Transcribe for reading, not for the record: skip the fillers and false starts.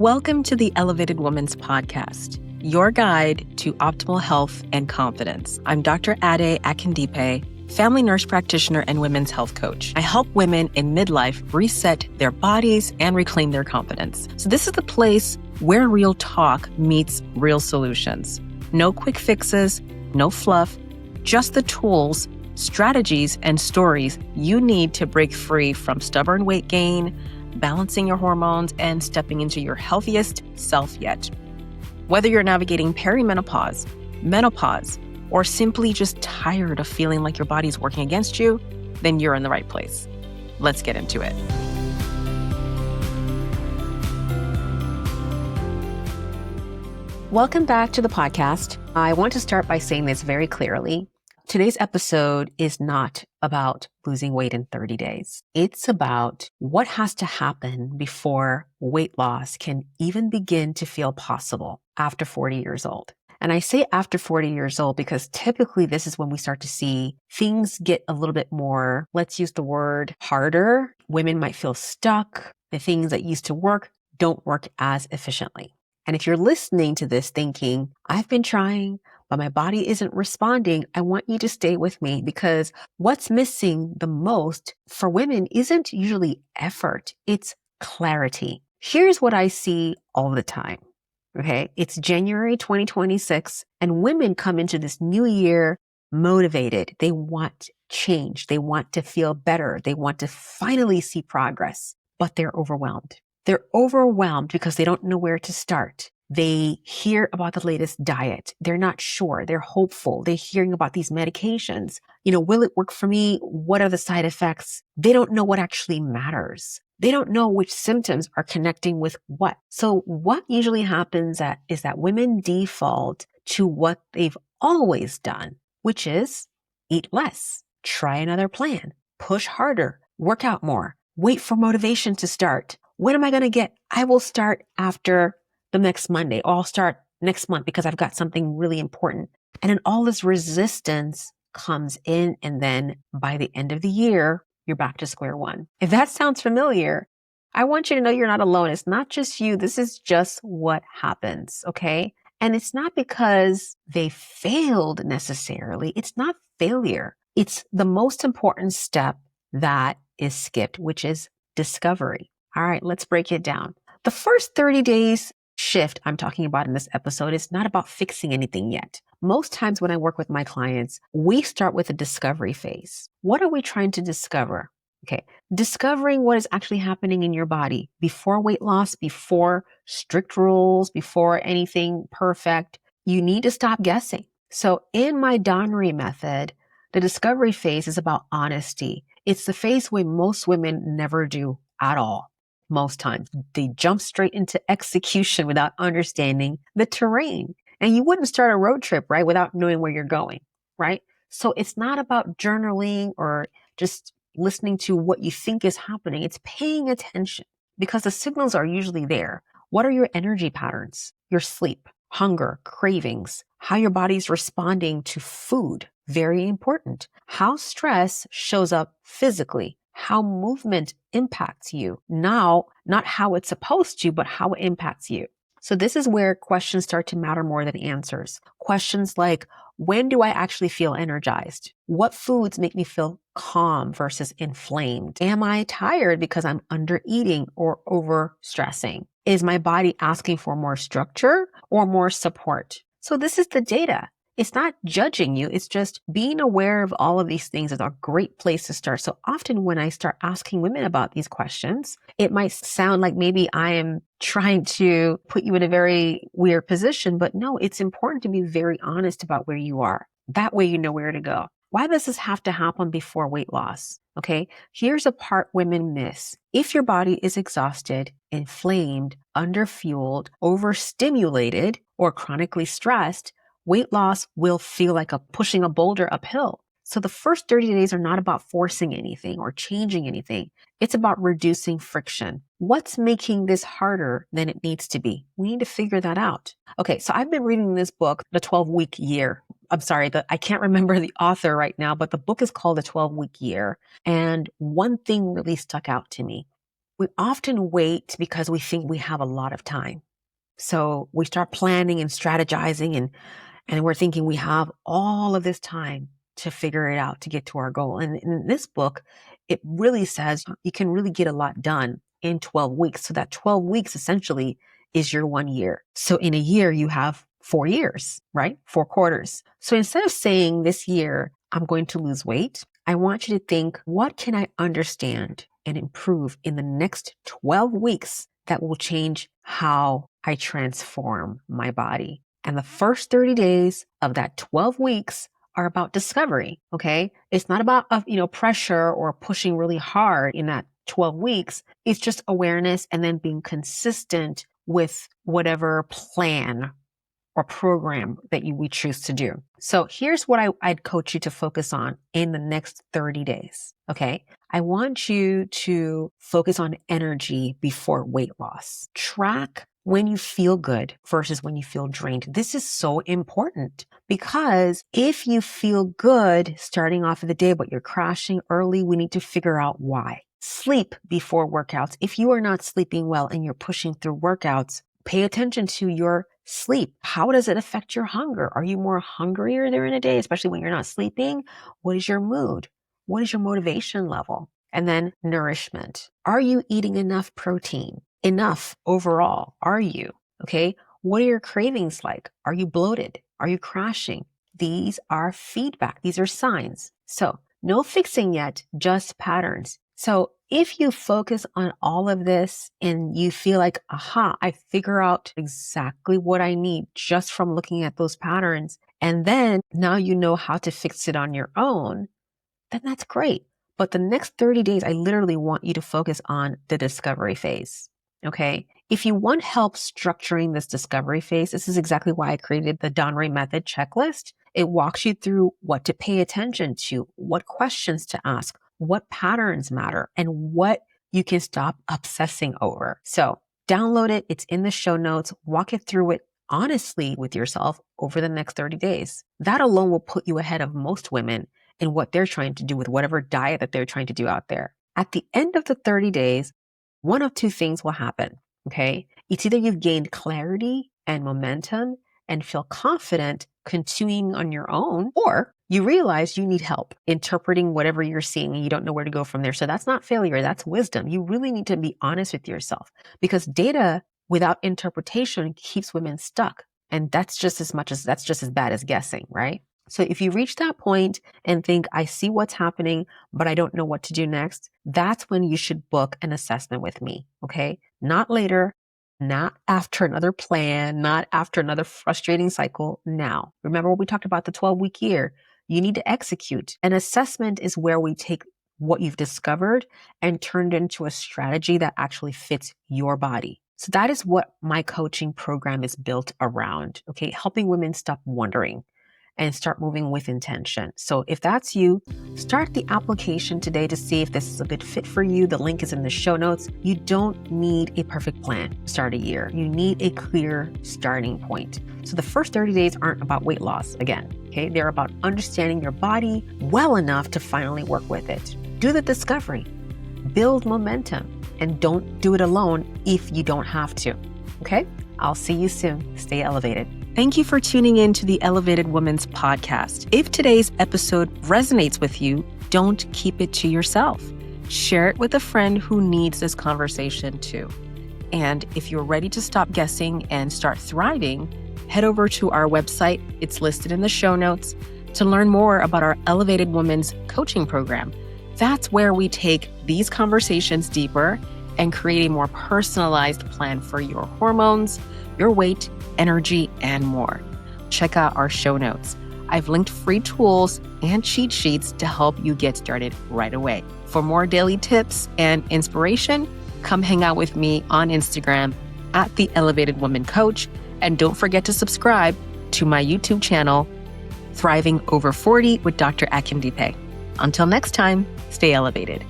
Welcome to the Elevated Woman's Podcast, your guide to optimal health and confidence. I'm Dr. Ade Akindipe, family nurse practitioner and women's health coach. I help women in midlife reset their bodies and reclaim their confidence. So this is the place where real talk meets real solutions. No quick fixes, no fluff, just the tools, strategies, and stories you need to break free from stubborn weight gain, balancing your hormones, and stepping into your healthiest self yet. Whether you're navigating perimenopause, menopause, or simply just tired of feeling like your body's working against you, then you're in the right place. Let's get into it. Welcome back to the podcast. I want to start by saying this very clearly. Today's episode is not about losing weight in 30 days. It's about what has to happen before weight loss can even begin to feel possible after 40 years old. And I say after 40 years old because typically this is when we start to see things get a little bit more, let's use the word harder. Women might feel stuck. The things that used to work don't work as efficiently. And if you're listening to this thinking, I've been trying, but my body isn't responding, I want you to stay with me because what's missing the most for women isn't usually effort, it's clarity. Here's what I see all the time. Okay. It's January 2026 and women come into this new year motivated. They want change. They want to feel better. They want to finally see progress, but they're overwhelmed. They're overwhelmed because they don't know where to start. They hear about the latest diet. They're not sure. They're hopeful. They're hearing about these medications. Will it work for me? What are the side effects? They don't know what actually matters. They don't know which symptoms are connecting with what. So what usually happens is that women default to what they've always done, which is eat less, try another plan, push harder, work out more, wait for motivation to start. When am I going to get? I will start after the next Monday, or I'll start next month because I've got something really important. And then all this resistance comes in. And then by the end of the year, you're back to square one. If that sounds familiar, I want you to know you're not alone. It's not just you. This is just what happens. Okay. And it's not because they failed necessarily. It's not failure. It's the most important step that is skipped, which is discovery. All right, let's break it down. The first 30 days shift I'm talking about in this episode is not about fixing anything yet. Most times when I work with my clients, we start with a discovery phase. What are we trying to discover? Okay, discovering what is actually happening in your body before weight loss, before strict rules, before anything perfect. You need to stop guessing. So in my Donnery method, the discovery phase is about honesty. It's the phase where most women never do at all. Most times they jump straight into execution without understanding the terrain. And you wouldn't start a road trip, right, without knowing where you're going, right? So it's not about journaling or just listening to what you think is happening. It's paying attention because the signals are usually there. What are your energy patterns? Your sleep, hunger, cravings, how your body's responding to food. Very important. How stress shows up physically. How movement impacts you. Now, not how it's supposed to, but how it impacts you. So this is where questions start to matter more than answers. Questions like, when do I actually feel energized? What foods make me feel calm versus inflamed? Am I tired because I'm under eating or over stressing? Is my body asking for more structure or more support? So this is the data. It's not judging you. It's just being aware of all of these things is a great place to start. So often when I start asking women about these questions, it might sound like maybe I am trying to put you in a very weird position, but no, it's important to be very honest about where you are. That way you know where to go. Why does this have to happen before weight loss? Okay, here's a part women miss. If your body is exhausted, inflamed, underfueled, overstimulated, or chronically stressed, weight loss will feel like pushing a boulder uphill. So the first 30 days are not about forcing anything or changing anything. It's about reducing friction. What's making this harder than it needs to be? We need to figure that out. Okay, so I've been reading this book, The 12-Week Year. I'm sorry, I can't remember the author right now, but the book is called The 12-Week Year. And one thing really stuck out to me. We often wait because we think we have a lot of time. So we start planning and strategizing and we're thinking we have all of this time to figure it out to get to our goal. And in this book, it really says you can really get a lot done in 12 weeks. So that 12 weeks essentially is your 1 year. So in a year, you have 4 years, right? 4 quarters. So instead of saying this year, I'm going to lose weight, I want you to think, what can I understand and improve in the next 12 weeks that will change how I transform my body? And the first 30 days of that 12 weeks are about discovery, okay? It's not about, pressure or pushing really hard in that 12 weeks. It's just awareness and then being consistent with whatever plan or program that we choose to do. So here's what I'd coach you to focus on in the next 30 days, okay? I want you to focus on energy before weight loss. Track when you feel good versus when you feel drained. This is so important because if you feel good starting off of the day, but you're crashing early, we need to figure out why. Sleep before workouts. If you are not sleeping well and you're pushing through workouts, pay attention to your sleep. How does it affect your hunger? Are you more hungrier during the day, especially when you're not sleeping? What is your mood? What is your motivation level? And then nourishment. Are you eating enough protein? Enough overall? Are you? Okay. What are your cravings like? Are you bloated? Are you crashing? These are feedback. These are signs. So no fixing yet, just patterns. So if you focus on all of this and you feel like, aha, I figure out exactly what I need just from looking at those patterns, and then now you know how to fix it on your own, then that's great. But the next 30 days, I literally want you to focus on the discovery phase. Okay. If you want help structuring this discovery phase, this is exactly why I created the Donnery Method checklist. It walks you through what to pay attention to, what questions to ask, what patterns matter, and what you can stop obsessing over. So download it. It's in the show notes. Walk it through it honestly with yourself over the next 30 days. That alone will put you ahead of most women in what they're trying to do with whatever diet that they're trying to do out there. At the end of the 30 days, one of two things will happen, okay? It's either you've gained clarity and momentum and feel confident continuing on your own, or you realize you need help interpreting whatever you're seeing and you don't know where to go from there. So that's not failure, that's wisdom. You really need to be honest with yourself because data without interpretation keeps women stuck. And that's just as bad as guessing, right? So if you reach that point and think, I see what's happening, but I don't know what to do next, that's when you should book an assessment with me, okay? Not later, not after another plan, not after another frustrating cycle, now. Remember what we talked about the 12-week year? You need to execute. An assessment is where we take what you've discovered and turned into a strategy that actually fits your body. So that is what my coaching program is built around, okay? Helping women stop wondering and start moving with intention. So if that's you, start the application today to see if this is a good fit for you. The link is in the show notes. You don't need a perfect plan to start a year. You need a clear starting point. So the first 30 days aren't about weight loss again, okay? They're about understanding your body well enough to finally work with it. Do the discovery, build momentum, and don't do it alone if you don't have to, okay? I'll see you soon. Stay elevated. Thank you for tuning in to the Elevated Women's podcast. If today's episode resonates with you, don't keep it to yourself. Share it with a friend who needs this conversation too. And if you're ready to stop guessing and start thriving, head over to our website. It's listed in the show notes to learn more about our Elevated Women's coaching program. That's where we take these conversations deeper and create a more personalized plan for your hormones, your weight, energy, and more. Check out our show notes. I've linked free tools and cheat sheets to help you get started right away. For more daily tips and inspiration, come hang out with me on Instagram at The Elevated Woman Coach. And don't forget to subscribe to my YouTube channel, Thriving Over 40 with Dr. Akim Dipe. Until next time, stay elevated.